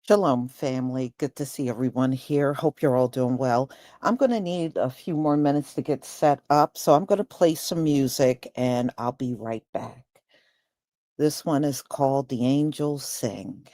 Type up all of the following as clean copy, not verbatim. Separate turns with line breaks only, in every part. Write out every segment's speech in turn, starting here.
Shalom, family. Good to see everyone here. Hope you're all doing well. I'm going to need a few more minutes to get set up, so I'm going to play some music and I'll be right back. This one is called The Angels Sing.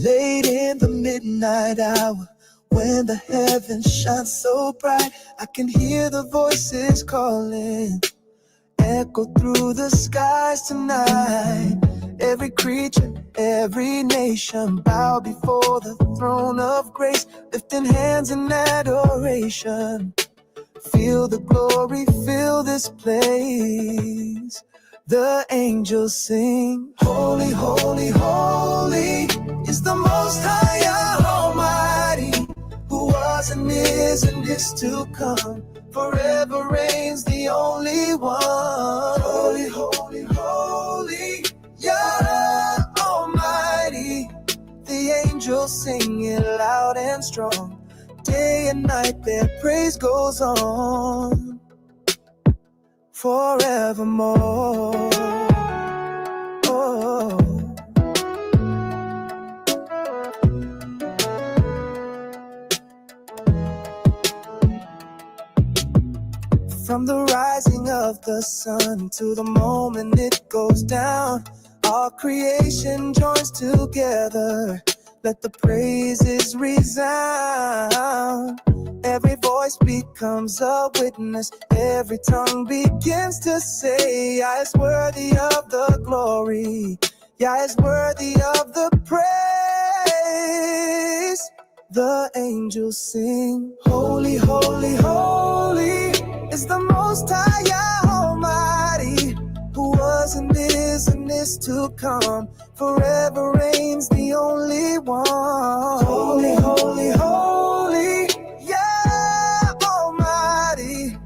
Late in the midnight hour, when the heavens shine so bright, I can hear the voices calling, echo through the skies tonight. Every creature, every nation, bow before the throne of grace, lifting hands in adoration. Feel the glory, fill this place. The angels sing, holy, holy, holy is the most high God Almighty, who was and is to come. Forever reigns the only one. Holy, holy, holy, Yah Almighty. The angels sing it loud and strong. Day and night their praise goes on forevermore. Oh. From the rising of the sun to the moment it goes down, all creation joins together. Let the praises resound. Every voice becomes a witness. Every tongue begins to say, Yah is worthy of the glory. Yah is worthy of the praise. The angels sing, holy, holy, holy is the most high Yah Almighty, who was and is to come. Forever reigns the only one. Holy, holy, holy, Yah Almighty.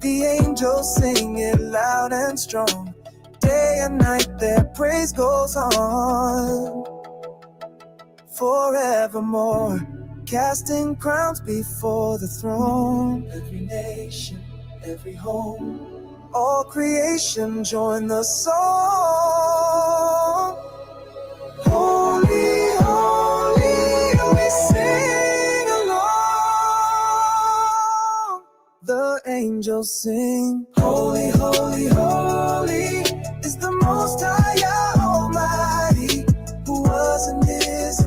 The angels sing it loud and strong. Day and night their praise goes on forevermore. Casting crowns before the throne. Every nation, every home, all creation join the song. Holy, holy, we sing along. The angels sing, holy, holy, holy is the most high Yah Almighty, who was and is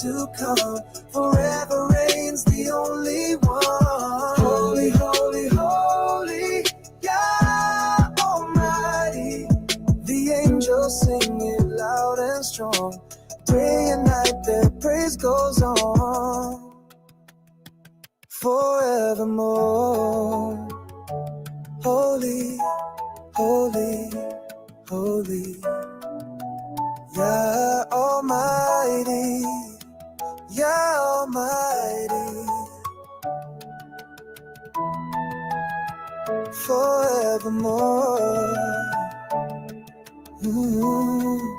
to come. Forever reigns the only one. Holy, holy, holy, Yah Almighty. The angels sing it loud and strong. Day and night their praise goes on forevermore. Holy, holy, holy, Yah Almighty, Yah Almighty, forevermore. Ooh.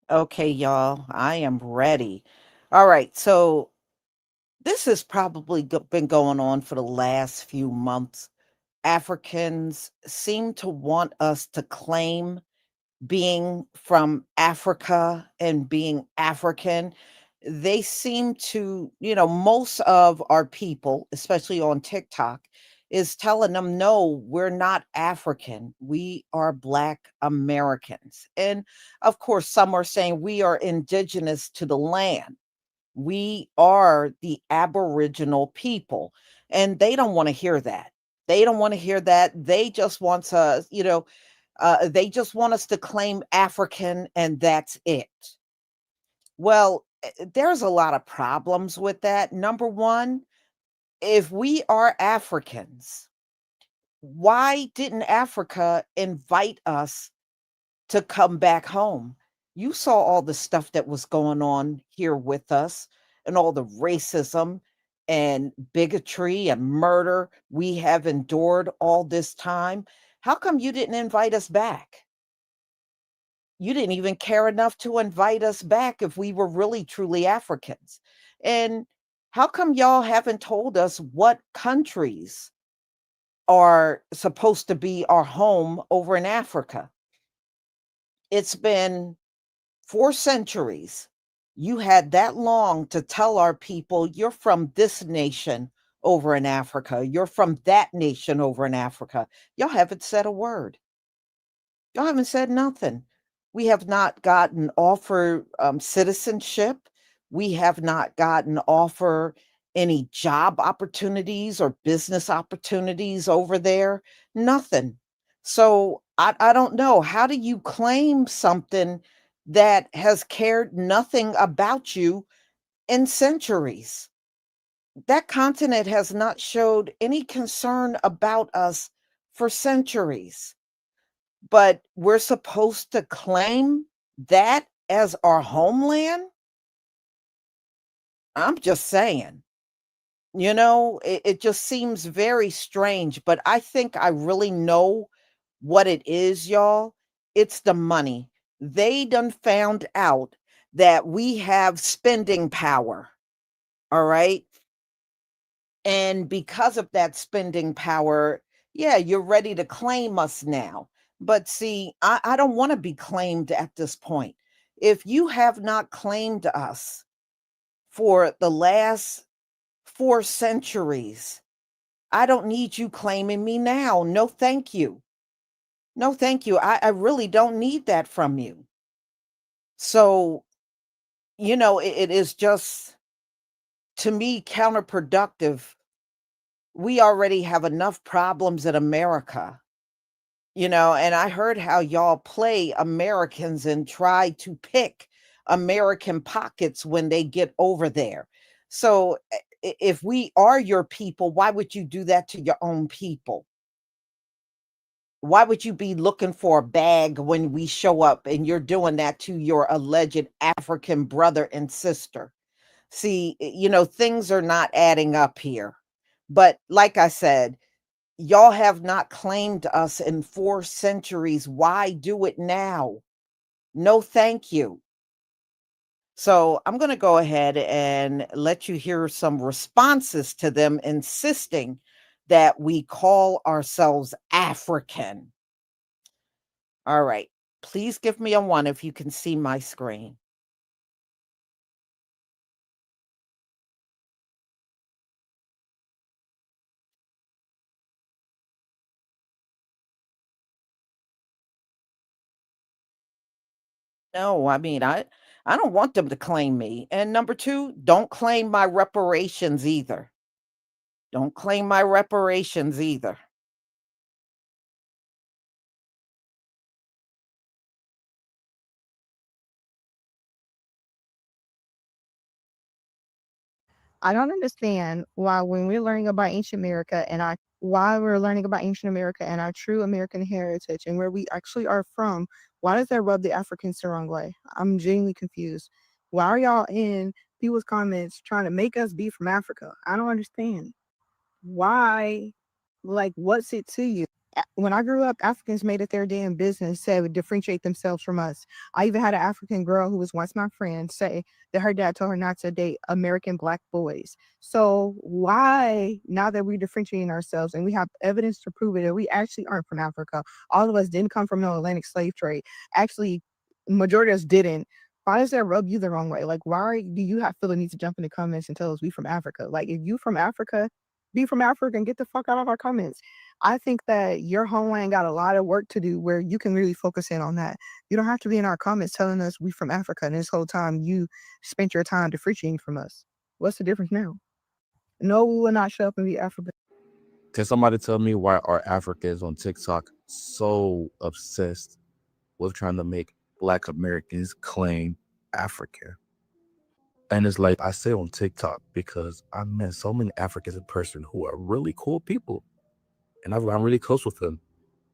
Okay, y'all, I am ready. All right, so this has probably been going on for the last few months. Africans seem to want us to claim being from Africa and being African. They seem to, most of our people, especially on TikTok, is telling them, no, we're not African. We are Black Americans. And of course, some are saying we are indigenous to the land. We are the Aboriginal people. And they don't want to hear that. They don't want to hear that. They just want us, they just want us to claim African and that's it. Well, there's a lot of problems with that. Number one, if we are Africans, why didn't Africa invite us to come back home? You saw all the stuff that was going on here with us and all the racism and bigotry and murder we have endured all this time. How come you didn't invite us back? You didn't even care enough to invite us back if we were really truly Africans. And how come y'all haven't told us what countries are supposed to be our home over in Africa? It's been 4 centuries. You had that long to tell our people you're from this nation over in Africa. You're from that nation over in Africa. Y'all haven't said a word. Y'all haven't said nothing. We have not gotten offer citizenship. We have not gotten offer any job opportunities or business opportunities over there. Nothing. So I don't know. How do you claim something that has cared nothing about you in centuries? That continent has not showed any concern about us for centuries, but we're supposed to claim that as our homeland? I'm just saying. It just seems very strange, but I think I really know what it is, y'all. It's the money. They done found out that we have spending power. All right. And because of that spending power, yeah, you're ready to claim us now. But see, I don't want to be claimed at this point. If you have not claimed us for the last 4 centuries, I don't need you claiming me now. No, thank you. No, thank you. I really don't need that from you. So, it is just, to me, counterproductive. We already have enough problems in America. And I heard how y'all play Americans and try to pick American pockets when they get over there. So if we are your people, why would you do that to your own people? Why would you be looking for a bag when we show up and you're doing that to your alleged African brother and sister? See, things are not adding up here. But like I said, y'all have not claimed us in 4 centuries. Why do it now? No, thank you. So I'm going to go ahead and let you hear some responses to them insisting that we call ourselves African. All right. Please give me a one if you can see my screen. No, I mean, I don't want them to claim me. And number two, don't claim my reparations either. Don't claim my reparations either.
I don't understand why when we're learning about ancient America and our why we're learning about ancient America and our true American heritage and where we actually are from, why does that rub the Africans the wrong way? I'm genuinely confused. Why are y'all in people's comments trying to make us be from Africa? I don't understand. Why, like, what's it to you? When I grew up, Africans made it their damn business to differentiate themselves from us. I even had an African girl who was once my friend say that her dad told her not to date American black boys. So why, now that we're differentiating ourselves and we have evidence to prove it, that we actually aren't from Africa, all of us didn't come from no Atlantic slave trade. Actually, majority of us didn't. Why does that rub you the wrong way? Like, why do you have feel the need to jump in the comments and tell us we from Africa? Like, if you from Africa, be from Africa and get the fuck out of our comments. I think that your homeland got a lot of work to do where you can really focus in on that. You don't have to be in our comments telling us we from Africa and this whole time you spent your time differentiating from us. What's the difference now? No, we will not show up and be Africa.
Can somebody tell me why are Africans on TikTok so obsessed with trying to make Black Americans claim African? And it's like I say on TikTok because I met so many Africans in person who are really cool people, and I'm really close with them.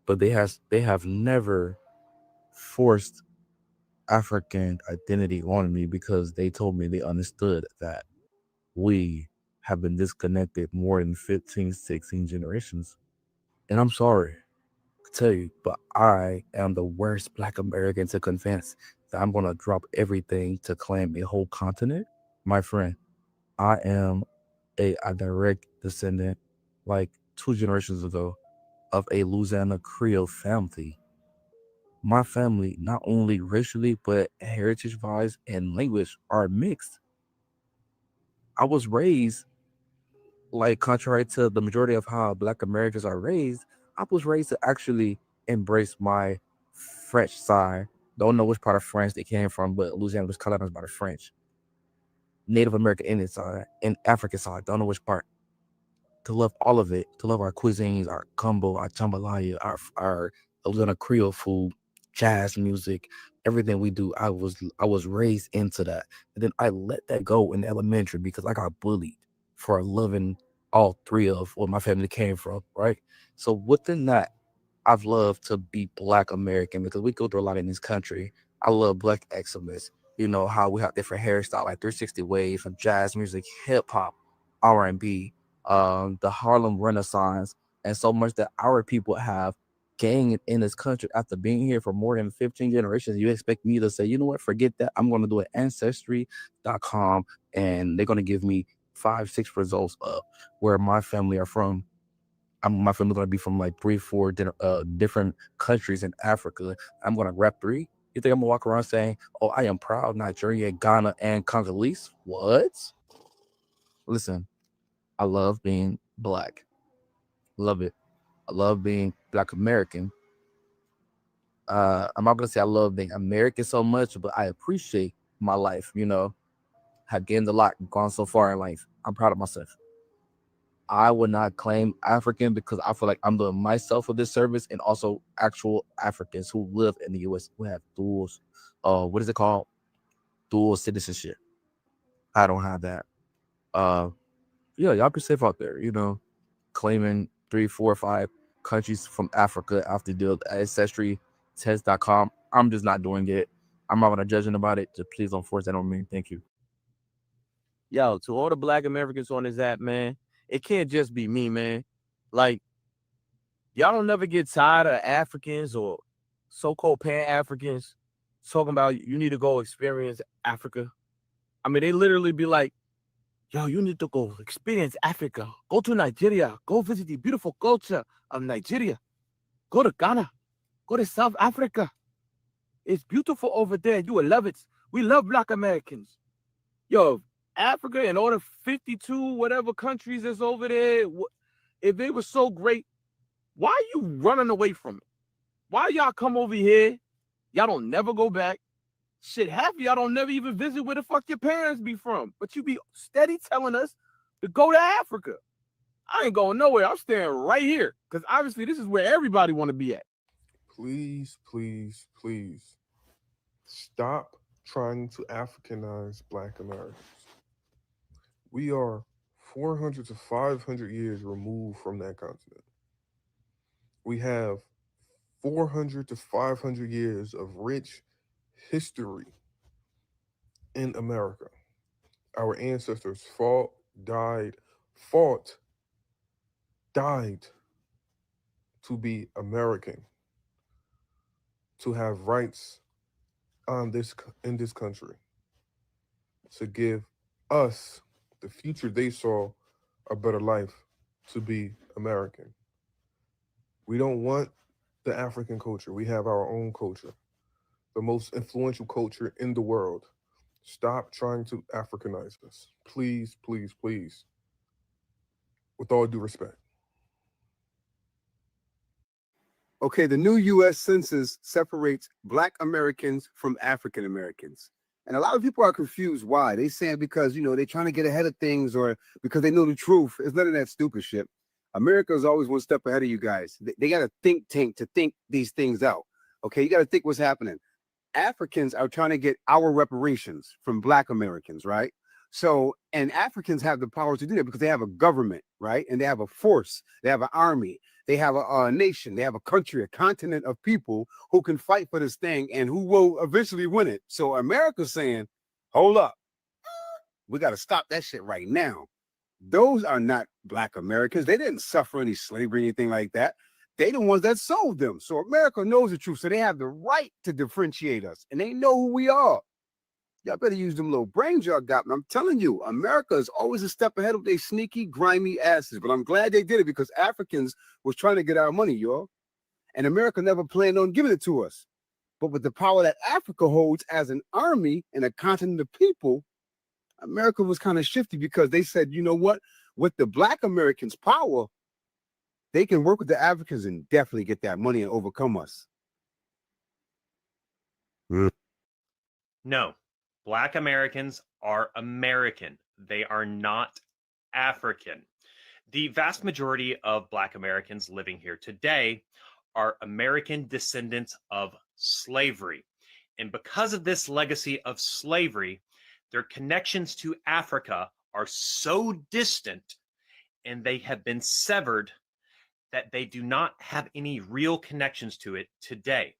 But they have never forced African identity on me because they told me they understood that we have been disconnected more than 15, 16 generations. And I'm sorry to tell you, but I am the worst Black American to convince that I'm going to drop everything to claim a whole continent. My friend, I am a direct descendant, like 2 generations ago, of a Louisiana Creole family. My family, not only racially, but heritage wise and language, are mixed. I was raised, like, contrary to the majority of how Black Americans are raised, I was raised to actually embrace my French side. Don't know which part of France they came from, but Louisiana was colonized by the French. Native American Indian side and African side. Don't know which part. To love all of it, to love our cuisines, our gumbo, our jambalaya, our Louisiana Creole food, jazz music, everything we do. I was raised into that, and then I let that go in elementary because I got bullied for loving all three of where my family came from. Right, so within that, I've loved to be Black American because we go through a lot in this country. I love Black excellence. You know how we have different hairstyle, like 360 waves from jazz music, hip hop, R&B, the Harlem Renaissance, and so much that our people have gained in this country after being here for more than 15 generations. You expect me to say, you know what, forget that. I'm going to do an ancestry.com and they're going to give me 5, 6 results of where my family are from. My family gonna be from like 3, 4 different countries in Africa. I'm gonna rep 3. You think I'm gonna walk around saying, "Oh, I am proud Nigerian, Ghana, and Congolese"? What? Listen, I love being Black. Love it. I love being Black American. I'm not gonna say I love being American so much, but I appreciate my life. Have gained a lot, gone so far in life. I'm proud of myself. I would not claim African because I feel like I'm doing myself a disservice and also actual Africans who live in the US who have dual, what is it called? Dual citizenship. I don't have that. Uh, yeah, y'all be safe out there, claiming 3, 4, 5 countries from Africa after the ancestry test.com. I'm just not doing it. I'm not gonna judge about it. Just please don't force that on me. Thank you.
Yo, to all the Black Americans on this app, man, it can't just be me, man. Like, y'all don't never get tired of Africans or so-called Pan-Africans talking about you need to go experience Africa. I mean, they literally be like, yo, you need to go experience Africa. Go to Nigeria. Go visit the beautiful culture of Nigeria. Go to Ghana. Go to South Africa. It's beautiful over there. You will love it. We love Black Americans. Yo, Africa and all the 52 whatever countries that's over there, if they were so great, why are you running away from it? Why y'all come over here? Y'all don't never go back. Shit, half of y'all don't never even visit where the fuck your parents be from. But you be steady telling us to go to Africa. I ain't going nowhere. I'm staying right here. Because obviously this is where everybody want to be at.
Please, please, please stop trying to Africanize Black Americans. We are 400 to 500 years removed from that continent. We have 400 to 500 years of rich history in America. Our ancestors fought, died to be American, to have rights on this in this country, to give us the future they saw, a better life, to be American. We don't want the African culture. We have our own culture. the most influential culture in the world. Stop trying to Africanize us. Please, please, please. With all due respect.
Okay, the new U.S. Census separates Black Americans from African Americans. And a lot of people are confused why. They saying because, they're trying to get ahead of things or because they know the truth. It's none of that stupid shit. America is always one step ahead of you guys. They got a think tank to think these things out. Okay, you got to think what's happening. Africans are trying to get our reparations from Black Americans, right? So, and Africans have the power to do that because they have a government, right? And they have a force, they have an army, they have a nation, they have a country, a continent of people who can fight for this thing and who will eventually win it. So America's saying, hold up, we got to stop that shit right now. Those are not Black Americans. They didn't suffer any slavery or anything like that. They the ones that sold them. So America knows the truth. So they have the right to differentiate us. And they know who we are. Y'all better use them little brains y'all got. And I'm telling you, America is always a step ahead of their sneaky, grimy asses. But I'm glad they did it because Africans was trying to get our money, y'all. And America never planned on giving it to us. But with the power that Africa holds as an army and a continent of people, America was kind of shifty because they said, you know what? With the Black Americans' power, they can work with the Africans and definitely get that money and overcome us.
No, Black Americans are American. They are not African. The vast majority of Black Americans living here today are American descendants of slavery. And because of this legacy of slavery, their connections to Africa are so distant and they have been severed that they do not have any real connections to it today.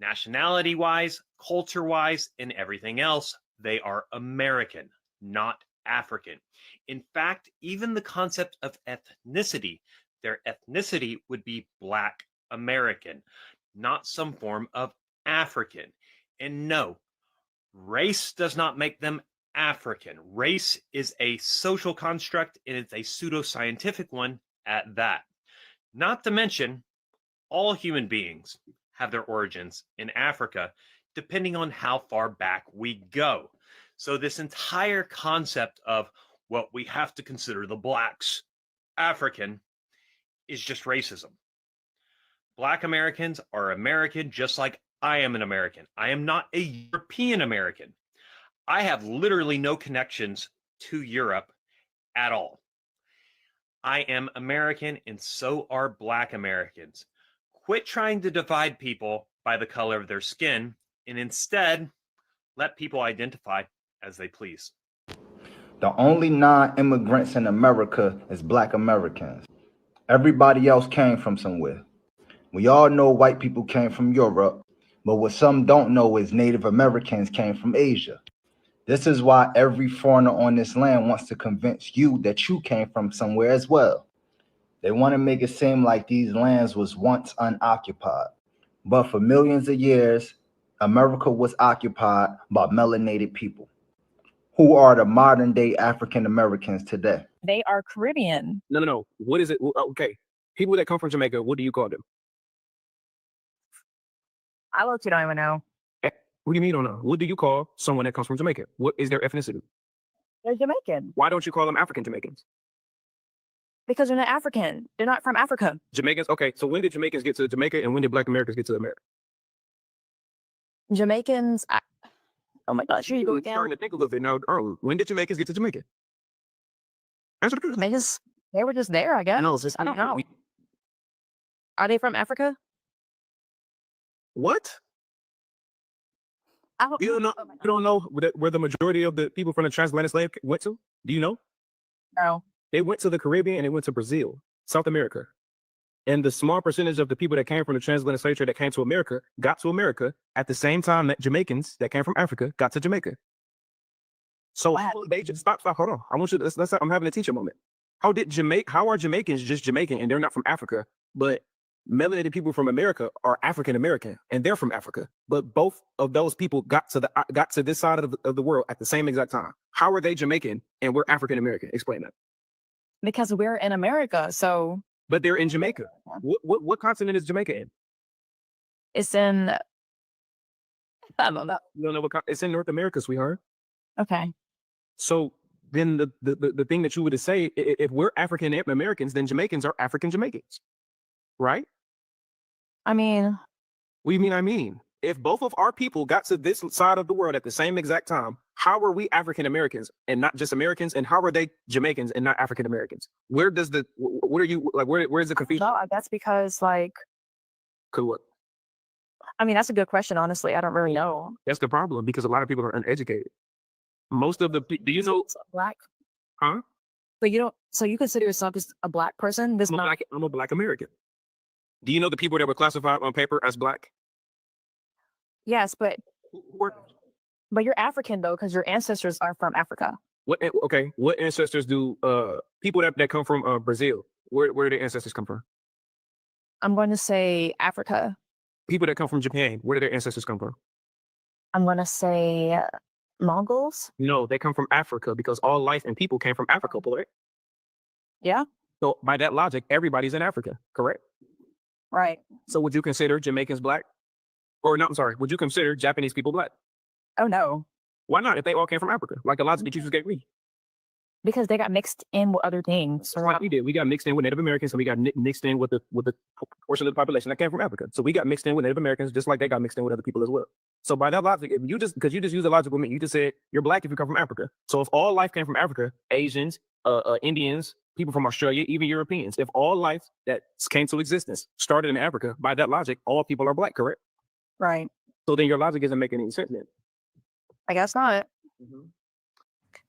Nationality-wise, culture-wise, and everything else, they are American, not African. In fact, even the concept of ethnicity, their ethnicity would be Black American, not some form of African. And no, race does not make them African. Race is a social construct, and it's a pseudoscientific one at that. Not to mention, all human beings have their origins in Africa, depending on how far back we go. So this entire concept of, well, we have to consider the Blacks African is just racism. Black Americans are American just like I am an American. I am not a European American. I have literally no connections to Europe at all. I am American, and so are Black Americans. Quit trying to divide people by the color of their skin, and instead, let people identify as they please.
The only non-immigrants in America is Black Americans. Everybody else came from somewhere. We all know white people came from Europe, but what some don't know is Native Americans came from Asia. This is why every foreigner on this land wants to convince you that you came from somewhere as well. They want to make it seem like these lands was once unoccupied. But for millions of years, America was occupied by melanated people. Who are the modern day African Americans today?
They are Caribbean.
No. What is it? Okay. People that come from Jamaica, what do you call them?
I look, don't even know.
What do you mean you don't know? What do you call someone that comes from Jamaica? What is their ethnicity?
They're Jamaican.
Why don't you call them African Jamaicans?
Because they're not African. They're not from Africa.
Jamaicans? Okay, so when did Jamaicans get to Jamaica and when did Black Americans get to America?
Jamaicans, oh my gosh, here you go
You're
again.
starting to think a little bit now. When did Jamaicans get to Jamaica? Answer the question.
Jamaicans, they were just there, I guess.
No, it's just,
I don't know. Are they from Africa?
What?
I don't
You don't know?
Oh my
You don't know where the majority of the people from the transatlantic slave went to? Do you know?
No.
They went to the Caribbean and they went to Brazil, South America. And the small percentage of the people that came from the transatlantic slave trade that came to America got to America at the same time that Jamaicans that came from Africa got to Jamaica. So
Wow.
they just stop, hold on. I want you to let's I'm having a teacher moment. How are Jamaicans just Jamaican and they're not from Africa, but melanated people from America are African American and they're from Africa. But both of those people got to this side of the world at the same exact time. How are they Jamaican and we're African American? Explain that.
Because we're in America, so.
But they're in Jamaica. What continent is Jamaica in?
It's in. I don't know.
You don't know it's in North America, sweetheart.
Okay.
So then the thing that you would say, if we're African Americans, then Jamaicans are African Jamaicans, right?
I mean,
What do you mean? I mean, if both of our people got to this side of the world at the same exact time, how are we African Americans and not just Americans? And how are they Jamaicans and not African Americans? Where does what are you like? Where's the confusion?
no, that's because like,
Could what?
I mean, that's a good question. Honestly, I don't really know.
That's the problem because a lot of people are uneducated. Most of the do you know?
Black.
Huh?
But you don't. So you consider yourself as a black person? This not.
I'm a black American. Do you know the people that were classified on paper as black?
Yes, but
What?
you're African though, because your ancestors are from Africa.
Okay. What ancestors do people that come from Brazil? Where do their ancestors come from?
I'm going to say Africa.
People that come from Japan, where do their ancestors come from?
I'm going to say Mongols.
No, they come from Africa because all life and people came from Africa, boy.
Yeah.
So by that logic, everybody's in Africa, correct?
Right.
So would you consider Jamaicans black? Or no, I'm sorry, would you consider Japanese people black?
Oh no.
Why not? If they all came from Africa, like the logic that you just gave me.
Because they got mixed in with other things.
That's what we did. We got mixed in with Native Americans, and we got mixed in with the portion of the population that came from Africa. So we got mixed in with Native Americans, just like they got mixed in with other people as well. So by that logic, if you just because you just use the logic with me, you just said you're black if you come from Africa. So if all life came from Africa, Asians, Indians, people from Australia, even Europeans, if all life that came to existence started in Africa, by that logic, all people are black, correct?
Right.
So then your logic isn't making any sense then.
I guess not.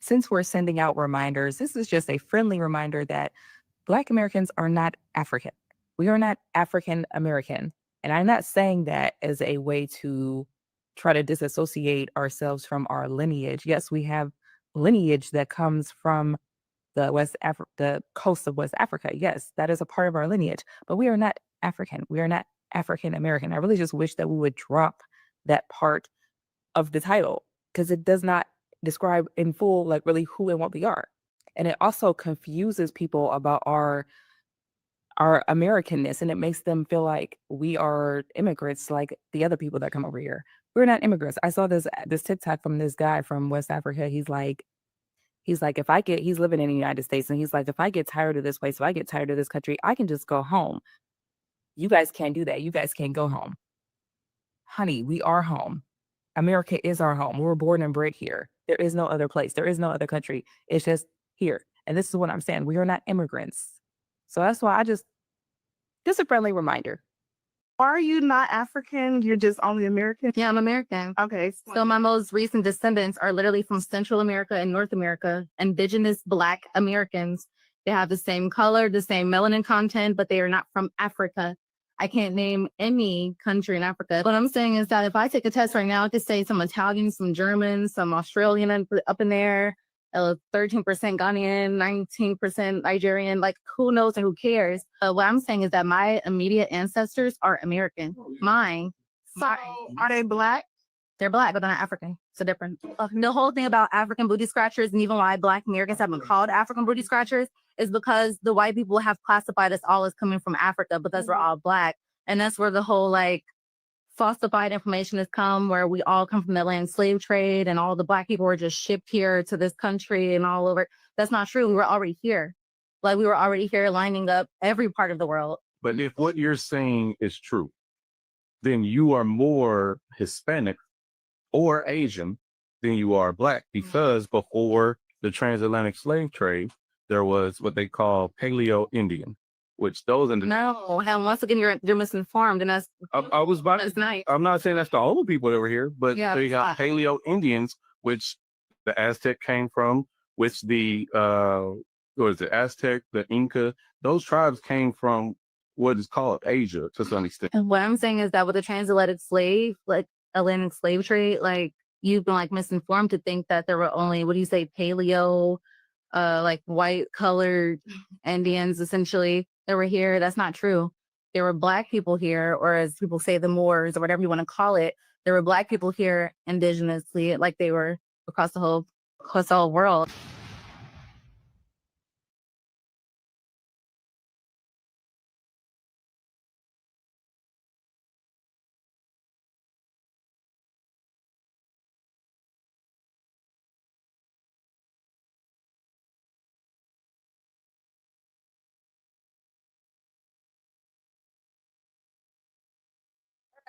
Since we're sending out reminders, this is just a friendly reminder that Black Americans are not African. We are not African American. And I'm not saying that as a way to try to disassociate ourselves from our lineage. Yes, we have lineage that comes from the coast of West Africa. Yes, that is a part of our lineage, but we are not African. We are not African American. I really just wish that we would drop that part of the title because it does not describe in full like really who and what we are. And it also confuses people about our Americanness, and it makes them feel like we are immigrants like the other people that come over here. We're not immigrants. I saw this TikTok from this guy from West Africa. He's like he's living in the United States, and he's like, if I get tired of this place, if I get tired of this country, I can just go home. You guys can't do that. You guys can't go home. Honey, we are home. America is our home. We were born and bred here. There is no other place. There is no other country. It's just here. And this is what I'm saying. We are not immigrants. So that's why just a friendly reminder.
Are you not African? You're just only American?
Yeah, I'm American.
Okay.
So my most recent descendants are literally from Central America and North America, indigenous Black Americans. They have the same color, the same melanin content, but they are not from Africa. I can't name any country in Africa. What I'm saying is that if I take a test right now, I could say some Italian, some German, some Australian up in there, 13% Ghanaian, 19% Nigerian, like who knows and who cares? What I'm saying is that my immediate ancestors are American. Mine.
Are they Black?
They're Black, but they're not African. It's a difference. The whole thing about African booty scratchers and even why Black Americans have been called African booty scratchers is because the white people have classified us all as coming from Africa because we're all Black. And that's where the whole like falsified information has come, where we all come from the land slave trade and all the Black people were just shipped here to this country and all over. That's not true. We were already here. Like we were already here lining up every part of the world.
But if what you're saying is true, then you are more Hispanic or Asian than you are Black, because before the transatlantic slave trade, there was what they call Paleo Indian, which those in the
No, and once again, you're misinformed, and
I was about
that's nice.
I'm not saying that's the only people that were here, but
Yeah,
they got Paleo Indians, which the Aztec came from, which the what is it, Aztec, the Inca, those tribes came from what is called Asia to some extent.
And what I'm saying is that with the transatlantic Atlantic slave trade, like you've been like misinformed to think that there were only, what do you say, paleo, like white colored Indians essentially that were here. That's not true. There were Black people here, or as people say, the Moors or whatever you want to call it. There were Black people here indigenously, like they were across the whole world.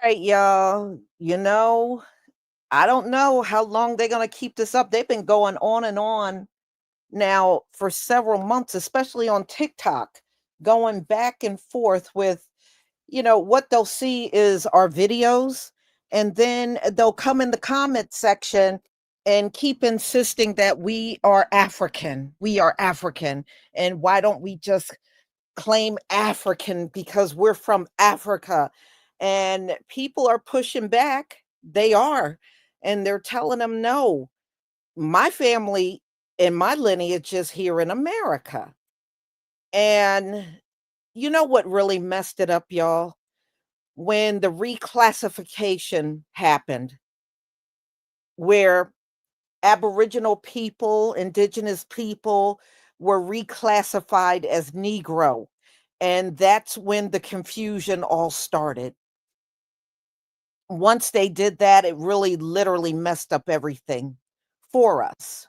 right, y'all. I don't know how long they're going to keep this up. They've been going on and on now for several months, especially on TikTok, going back and forth with, what they'll see is our videos, and then they'll come in the comment section and keep insisting that we are African. We are African. And why don't we just claim African because we're from Africa? And people are pushing back. They are. And they're telling them, no, my family and my lineage is here in America. And you know what really messed it up, y'all? When the reclassification happened, where Aboriginal people, indigenous people were reclassified as Negro. And that's when the confusion all started. Once they did that, it really literally messed up everything for us.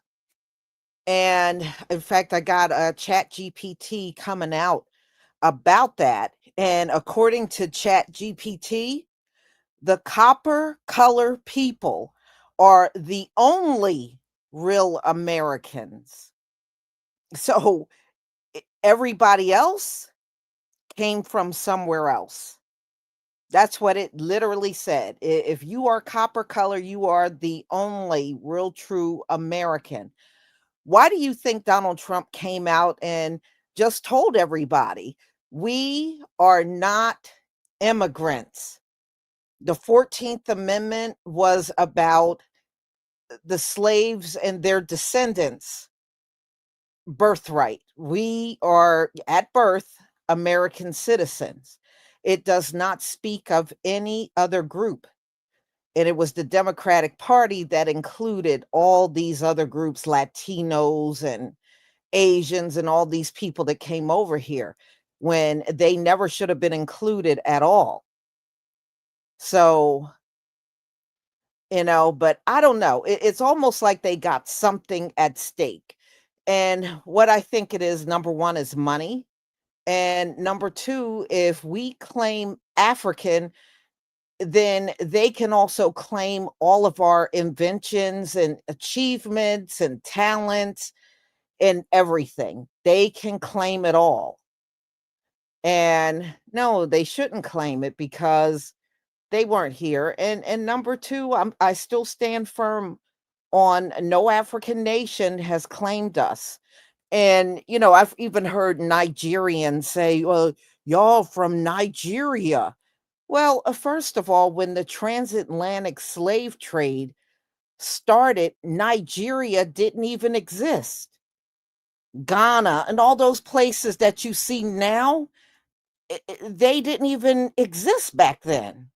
And in fact, I got a Chat GPT coming out about that. And according to Chat GPT, the copper color people are the only real Americans. So everybody else came from somewhere else. That's what it literally said. If you are copper color, you are the only real true American. Why do you think Donald Trump came out and just told everybody, we are not immigrants? The 14th Amendment was about the slaves and their descendants' birthright. We are at birth American citizens. It does not speak of any other group. And it was the Democratic Party that included all these other groups, Latinos and Asians and all these people that came over here, when they never should have been included at all. So, but I don't know. It's almost like they got something at stake. And what I think it is, number one, is money. And number two, if we claim African, then they can also claim all of our inventions and achievements and talents and everything. They can claim it all. And no, they shouldn't claim it because they weren't here. And number two, I still stand firm on no African nation has claimed us. And I've even heard Nigerians say, well, y'all from Nigeria. Well, first of all, when the transatlantic slave trade started, Nigeria didn't even exist. Ghana and all those places that you see now, they didn't even exist back then.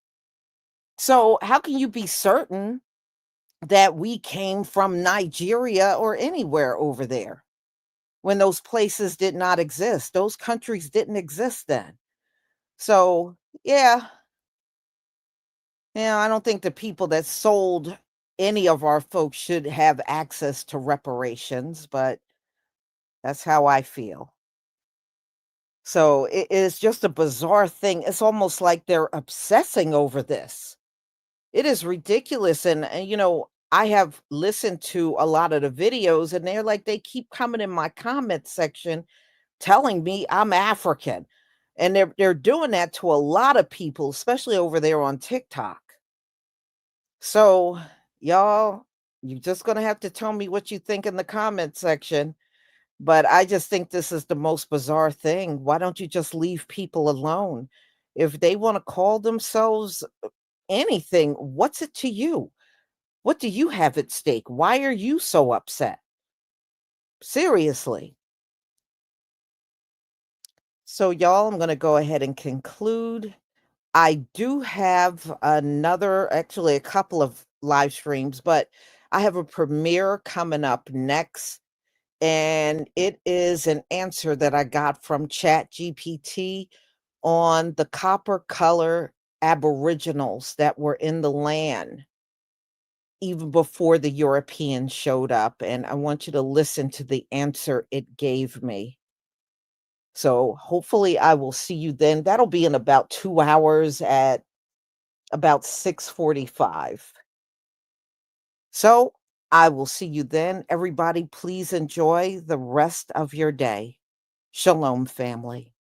So how can you be certain that we came from Nigeria or anywhere over there when those places did not exist? Those countries didn't exist then. So, yeah, I don't think the people that sold any of our folks should have access to reparations, but that's how I feel. So it is just a bizarre thing. It's almost like they're obsessing over this. It is ridiculous. And I have listened to a lot of the videos, and they're like, they keep coming in my comment section telling me I'm African. And they're doing that to a lot of people, especially over there on TikTok. So, y'all, you're just gonna have to tell me what you think in the comment section. But I just think this is the most bizarre thing. Why don't you just leave people alone? If they want to call themselves anything, what's it to you? What do you have at stake? Why are you so upset? Seriously. So, y'all, I'm going to go ahead and conclude. I do have actually a couple of live streams, but I have a premiere coming up next. And it is an answer that I got from Chat GPT on the copper color aboriginals that were in the land even before the Europeans showed up. And I want you to listen to the answer it gave me. So hopefully I will see you then. That'll be in about 2 hours at about 6:45. So I will see you then. Everybody, please enjoy the rest of your day. Shalom, family.